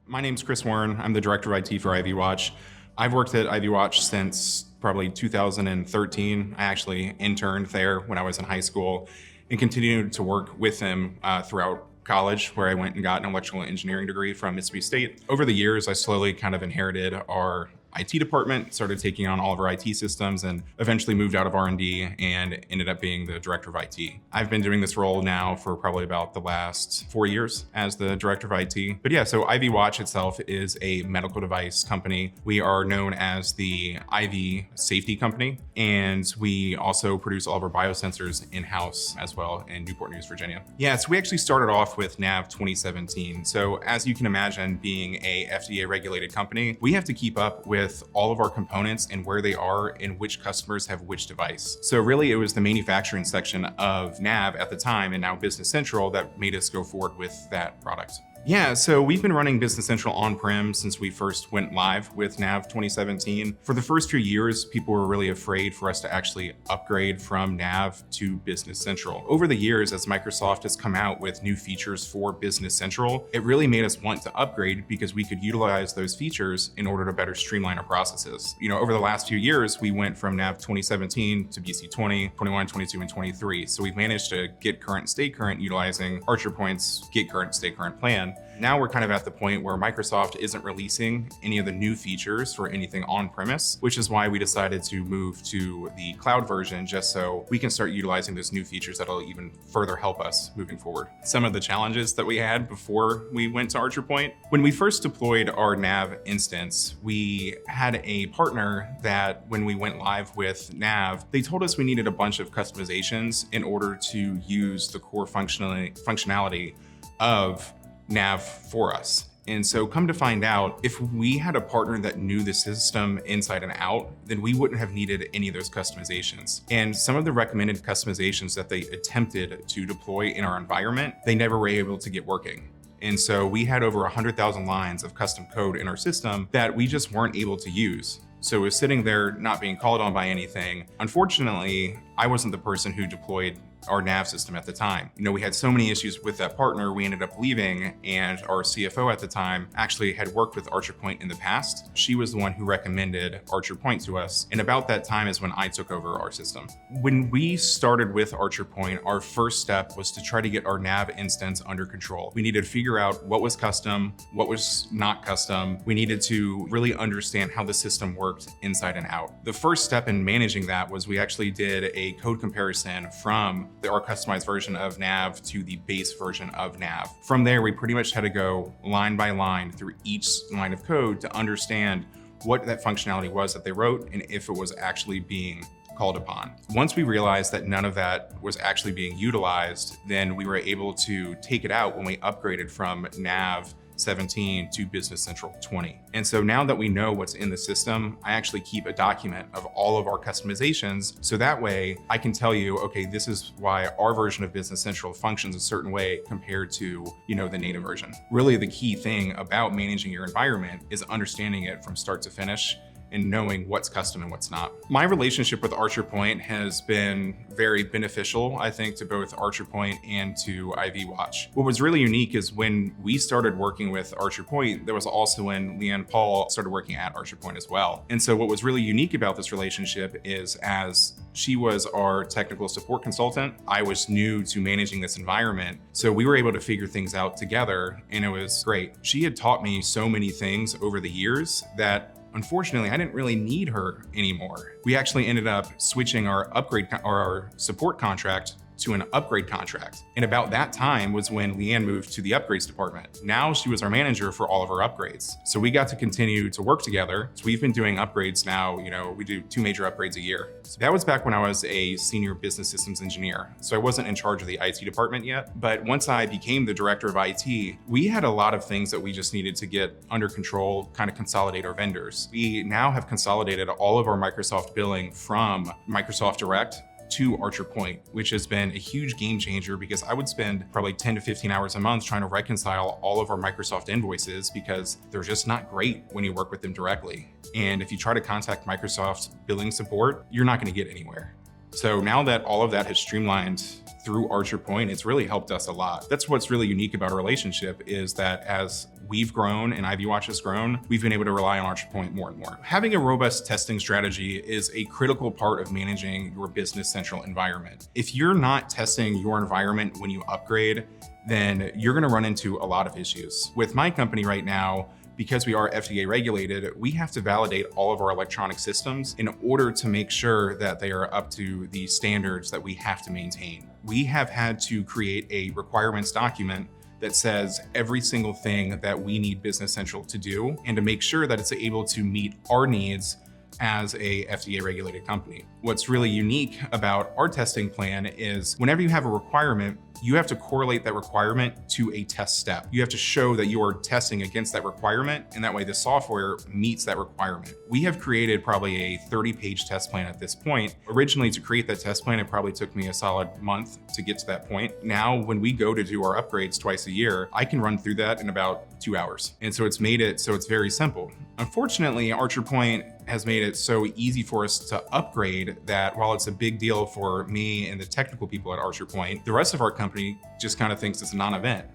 My name's Chris Warren. I'm the director of IT for ivWatch. I've worked at ivWatch since probably 2013. I actually interned there when I was in high school and continued to work with them throughout college, where I went and got an electrical engineering degree from Mississippi State. Over the years, I slowly kind of inherited our IT department, started taking on all of our IT systems, and eventually moved out of R&D and ended up being the director of IT. I've been doing this role now for probably about the last 4 years as the director of IT. But yeah, so ivWatch itself is a medical device company. We are known as the IV safety company, and we also produce all of our biosensors in-house as well in Newport News, Virginia. Yeah, so we actually started off with NAV 2017. So as you can imagine, being a FDA regulated company, we have to keep up with all of our components and where they are and which customers have which device. So really it was the manufacturing section of NAV at the time, and now Business Central, that made us go forward with that product. Yeah, so we've been running Business Central on-prem since we first went live with NAV 2017. For the first few years, people were really afraid for us to actually upgrade from NAV to Business Central. Over the years, as Microsoft has come out with new features for Business Central, it really made us want to upgrade because we could utilize those features in order to better streamline our processes. You know, over the last few years, we went from NAV 2017 to BC 20, 21, 22, and 23. So we've managed to get current, stay current utilizing ArcherPoint's get current, stay current plan. Now we're kind of at the point where Microsoft isn't releasing any of the new features for anything on-premise, which is why we decided to move to the cloud version, just so we can start utilizing those new features that'll even further help us moving forward. Some of the challenges that we had before we went to ArcherPoint: when we first deployed our NAV instance, we had a partner that when we went live with NAV, they told us we needed a bunch of customizations in order to use the core functionality of NAV for us. And so come to find out, if we had a partner that knew the system inside and out, then we wouldn't have needed any of those customizations. And some of the recommended customizations that they attempted to deploy in our environment, they never were able to get working. And so we had over 100,000 lines of custom code in our system that we just weren't able to use. So it was sitting there not being called on by anything. Unfortunately, I wasn't the person who deployed our NAV system at the time. You know, we had so many issues with that partner, we ended up leaving, and our CFO at the time actually had worked with ArcherPoint in the past. She was the one who recommended ArcherPoint to us, and about that time is when I took over our system. When we started with ArcherPoint, our first step was to try to get our NAV instance under control. We needed to figure out what was custom, what was not custom. We needed to really understand how the system worked inside and out. The first step in managing that was we actually did a code comparison from our customized version of NAV to the base version of NAV. From there, we pretty much had to go line by line through each line of code to understand what that functionality was that they wrote and if it was actually being called upon. Once we realized that none of that was actually being utilized, then we were able to take it out when we upgraded from NAV 17 to Business Central 20. And so now that we know what's in the system, I actually keep a document of all of our customizations. So that way I can tell you, okay, this is why our version of Business Central functions a certain way compared to, you know, the native version. Really the key thing about managing your environment is understanding it from start to finish and knowing what's custom and what's not. My relationship with ArcherPoint has been very beneficial, I think, to both ArcherPoint and to ivWatch. What was really unique is when we started working with ArcherPoint, there was also when Leanne Paul started working at ArcherPoint as well. And so what was really unique about this relationship is, as she was our technical support consultant, I was new to managing this environment. So we were able to figure things out together, and it was great. She had taught me so many things over the years that unfortunately, I didn't really need her anymore. We actually ended up switching our support contract to an upgrade contract. And about that time was when Leanne moved to the upgrades department. Now she was our manager for all of our upgrades. So we got to continue to work together. So we've been doing upgrades now, you know, we do 2 major upgrades a year. So that was back when I was a senior business systems engineer. So I wasn't in charge of the IT department yet. But once I became the director of IT, we had a lot of things that we just needed to get under control, kind of consolidate our vendors. We now have consolidated all of our Microsoft billing from Microsoft Direct to ArcherPoint, which has been a huge game changer because I would spend probably 10 to 15 hours a month trying to reconcile all of our Microsoft invoices because they're just not great when you work with them directly. And if you try to contact Microsoft billing support, you're not going to get anywhere. So now that all of that has streamlined through ArcherPoint, it's really helped us a lot. That's what's really unique about our relationship, is that as we've grown and ivWatch has grown, we've been able to rely on ArcherPoint more and more. Having a robust testing strategy is a critical part of managing your Business Central environment. If you're not testing your environment when you upgrade, then you're going to run into a lot of issues. With my company right now, because we are FDA regulated, we have to validate all of our electronic systems in order to make sure that they are up to the standards that we have to maintain. We have had to create a requirements document that says every single thing that we need Business Central to do and to make sure that it's able to meet our needs as a FDA regulated company. What's really unique about our testing plan is whenever you have a requirement, you have to correlate that requirement to a test step. You have to show that you are testing against that requirement, and that way the software meets that requirement. We have created probably a 30-page test plan at this point. Originally, to create that test plan, it probably took me a solid month to get to that point. Now, when we go to do our upgrades twice a year, I can run through that in about 2 hours. And so it's made it so it's very simple. Unfortunately, ArcherPoint has made it so easy for us to upgrade that while it's a big deal for me and the technical people at ArcherPoint, the rest of our company just kind of thinks it's a non-event.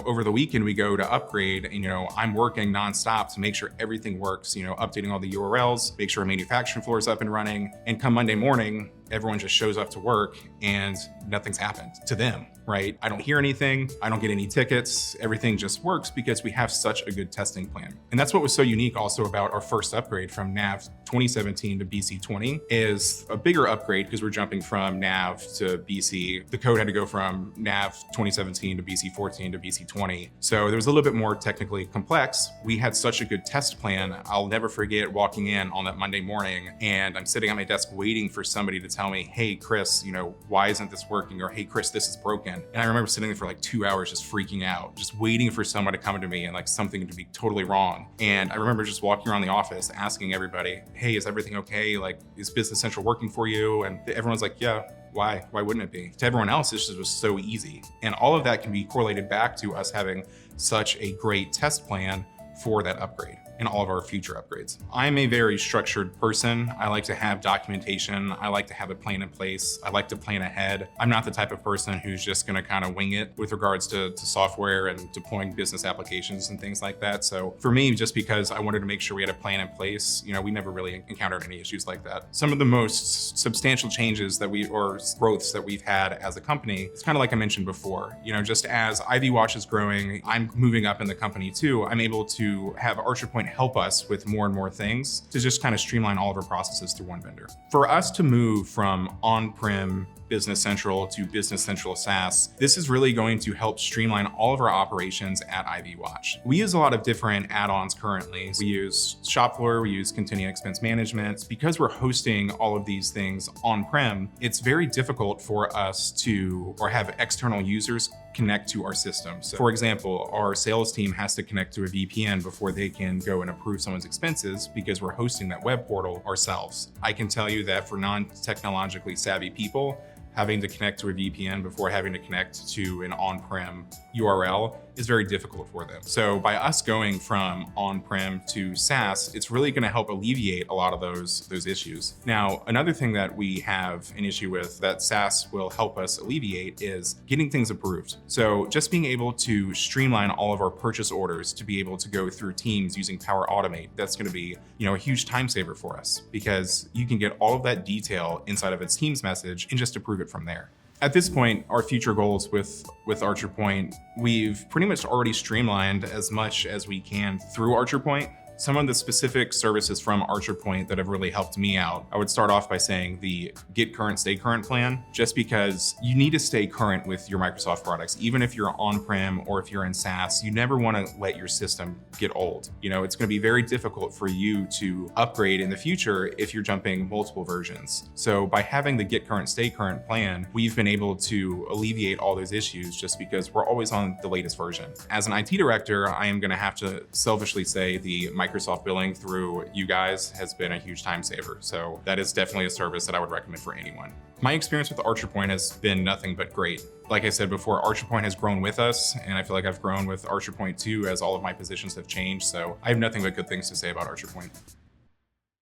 Over the weekend we go to upgrade and, I'm working nonstop to make sure everything works, updating all the URLs, make sure our manufacturing floor is up and running. And come Monday morning, everyone just shows up to work and nothing's happened to them, right? I don't hear anything. I don't get any tickets. Everything just works because we have such a good testing plan. And that's what was so unique also about our first upgrade from NAV 2017 to BC 20 is a bigger upgrade because we're jumping from NAV to BC. The code had to go from NAV 2017 to BC 14 to BC 20. So there was a little bit more technically complex. We had such a good test plan. I'll never forget walking in on that Monday morning and I'm sitting at my desk waiting for somebody to tell me, hey, Chris, why isn't this working? Or hey, Chris, this is broken. And I remember sitting there for like 2 hours just freaking out, just waiting for someone to come to me and like something to be totally wrong. And I remember just walking around the office asking everybody, hey, is everything okay? Like, is Business Central working for you? And everyone's like, yeah. Why wouldn't it be? To everyone else, this just was so easy. And all of that can be correlated back to us having such a great test plan for that upgrade and all of our future upgrades. I'm a very structured person. I like to have documentation. I like to have a plan in place. I like to plan ahead. I'm not the type of person who's just gonna kind of wing it with regards to software and deploying business applications and things like that. So for me, just because I wanted to make sure we had a plan in place, we never really encountered any issues like that. Some of the most substantial changes or growths that we've had as a company, it's kind of like I mentioned before, just as ivWatch is growing, I'm moving up in the company too. I'm able to have ArcherPoint help us with more and more things to just kind of streamline all of our processes through one vendor. For us to move from on-prem Business Central to Business Central SaaS, this is really going to help streamline all of our operations at ivWatch. We use a lot of different add-ons currently. We use Shopfloor, we use continuing expense management. Because we're hosting all of these things on-prem, it's very difficult for us to, or have external users connect to our system. So for example, our sales team has to connect to a VPN before they can go and approve someone's expenses because we're hosting that web portal ourselves. I can tell you that for non-technologically savvy people, having to connect to a VPN before having to connect to an on-prem URL is very difficult for them. So by us going from on-prem to SaaS, it's really gonna help alleviate a lot of those issues. Now, another thing that we have an issue with that SaaS will help us alleviate is getting things approved. So just being able to streamline all of our purchase orders to be able to go through Teams using Power Automate, that's gonna be a huge time saver for us because you can get all of that detail inside of a Teams message and just approve it from there. At this point, our future goals with ArcherPoint, we've pretty much already streamlined as much as we can through ArcherPoint. Some of the specific services from ArcherPoint that have really helped me out, I would start off by saying the Get Current, Stay Current plan, just because you need to stay current with your Microsoft products. Even if you're on-prem or if you're in SaaS, you never want to let your system get old. It's going to be very difficult for you to upgrade in the future if you're jumping multiple versions. So by having the Get Current, Stay Current plan, we've been able to alleviate all those issues just because we're always on the latest version. As an IT director, I am going to have to selfishly say the Microsoft billing through you guys has been a huge time saver. So that is definitely a service that I would recommend for anyone. My experience with ArcherPoint has been nothing but great. Like I said before, ArcherPoint has grown with us, and I feel like I've grown with ArcherPoint too as all of my positions have changed. So I have nothing but good things to say about ArcherPoint.